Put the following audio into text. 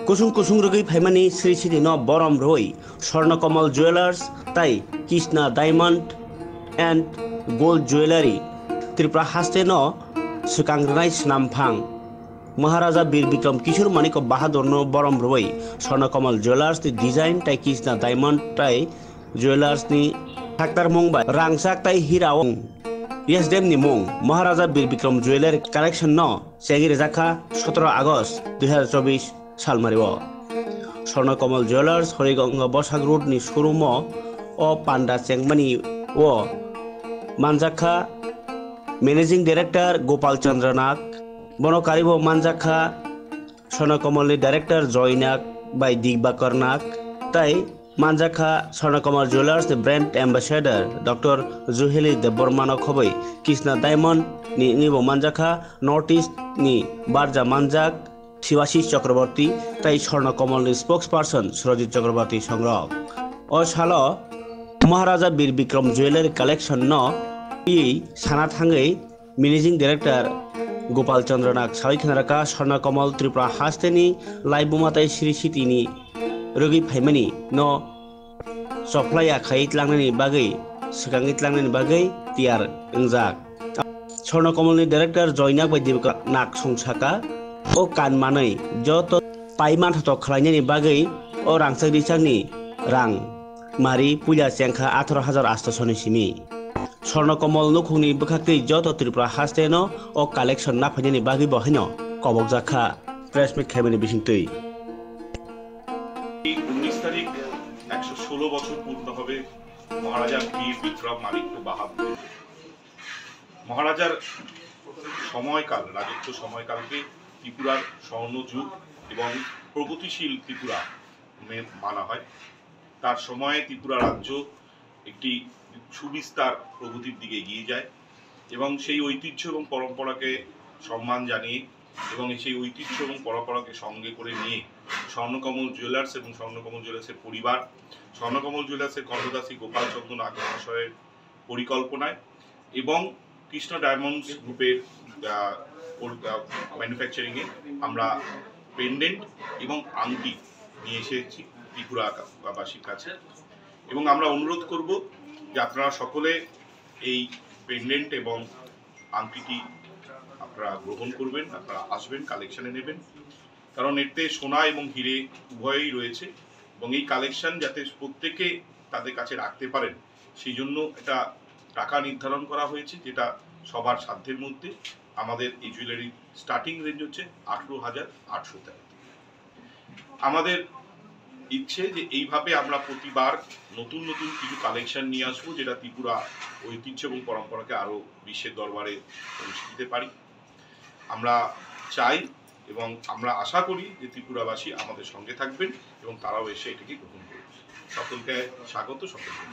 কুসুম কুসুম রোগী ফাইমানি শ্রী শ্রী ন বরম রই স্বর্ণকমল জুয়েলার্স তাই Krishna diamond and gold jewellery Tripura হাস্তে ন সুকাंग्रनाय स्नामफां महाराजा बीर विक्रम किशोर मानिक बाहादुर न बरम रई स्वर्णकमल जूयलार्स नि डिजाइन ताई कृष्णा डायमंड ताई जूयलार्स नि डाक्टर मुंबाई रांगसाक ताई हीराओं यसडेम नि मुं महाराजा बीर विक्रम जुवेलारी कालेक्शन न सेगिर जाखा 17 आगस्ट 2024 साल मारिव स्वर्णकमल जूयलार्स हरिगंगा बसाग रोड नि शोरूम ओ पांडा चेंगमानी ओ मानजाखा मैनेजिंग डायरेक्टर गोपाल चंद्र नाग बनकारिब मानजाखा स्वर्णकमल नि डायरेक्टर जयनाग बाई दिगबाकर नाग ताई मानजाखा स्वर्णकमल जूयलार्स नि brand ambassador doctor Juheli Debbarma खबै कृष्णा डायमंड नि निबो मानजाखा नॉर्थ ईस्ट नि बारजा मानजाक शिवाशिष चक्रवर्ती ताई स्वर्णकमल नि स्पोक्स पर्सन सुरजित चक्रवर्ती संग्रह ओ सालो महाराजा बीर विक्रम जुवेलारी कालेक्शन न साना थांगै मैनेजिंग डायरेक्टर गोपाल चंद्र नाग सावैखनाराका स्वर्णकमल त्रिपुरा हास्तेनि लाइबुमाताई श्री सिटीनि रोगी फाइमानि न सप्लाया खायितलांनायनि बागै सिगाङितलांनायनि बागै तियार इंजाक स्वर्णकमलनि डायरेक्टर जयनाग बायदि नाग संसाका ओ कानमानै जत पाइमान थत खालायनायनि बागै ओ रांसाक रिचांनि रां मारि पुलिया चेंखा 18,800 सिमी स्वर्णकमल नखुंनि बखाखै जत त्रिपुरा हास्तेन ओ कालेक्शन नाफायनायनि बागै बहायन कबक जाखा प्रेस मिट खायमानि बिसिंतै 19 तारीख 116 বছর পূর্ণ হবে মহারাজা বীর বিক্রম মানিক্য বাহাদুর। মহারাজার সময়কাল রাজত্ব সময়কালকে ত্রিপুরার স্বর্ণ যুগ এবং প্রগতিশীল ত্রিপুরা মানা হয়। তার সময়ে ত্রিপুরা রাজ্য একটি সুবিস্তার প্রগতির দিকে এগিয়ে যায় এবং সেই ঐতিহ্য এবং পরম্পরাকে সম্মান জানিয়ে এবং সেই ঐতিহ্য এবং পরম্পরাকে সঙ্গে করে নিয়ে স্বর্ণকমল জুয়েলার্স এবং স্বর্ণকমল জুয়েলার্সের পরিবার স্বর্ণকমল জুয়েলার্সের কর্ণদাসী গোপাল চন্দ্র নাগ মহাশয়ের পরিকল্পনায় এবং কৃষ্ণ ডায়মন্ডস গ্রুপের ম্যানুফ্যাকচারিংয়ে আমরা পেন্ডেন্ট এবং আংটি নিয়ে এসেছি ত্রিপুরাবাসীর কাছে এবং আমরা অনুরোধ করব যে আপনারা সকলে এই পেন্ডেন্ট এবং আংটিটি আপনারা গ্রহণ করবেন, আপনারা আসবেন, কালেকশানে নেবেন, কারণ এতে সোনা এবং হিরে উভয়ই রয়েছে এবং এই কালেকশান যাতে প্রত্যেকে তাদের কাছে রাখতে পারেন সেই জন্য এটা টাকা নির্ধারণ করা হয়েছে, যেটা সবার সাধ্যের মধ্যে। আমাদের এই জুয়েলারি স্টার্টিং রেঞ্জ হচ্ছে 18,800 টাকা। আমাদের ইচ্ছে যে এইভাবে আমরা প্রতিবার নতুন নতুন কিছু কালেকশন নিয়ে আসবো, যেটা ত্রিপুরা ঐতিহ্য এবং পরম্পরাকে আরও বিশ্বের দরবারে পৌঁছে দিতে পারি। আমরা চাই এবং আমরা আশা করি যে ত্রিপুরাবাসী আমাদের সঙ্গে থাকবেন এবং তারাও এসে এটাকে গ্রহণ করবেন। সকলকে স্বাগত, সকলকে।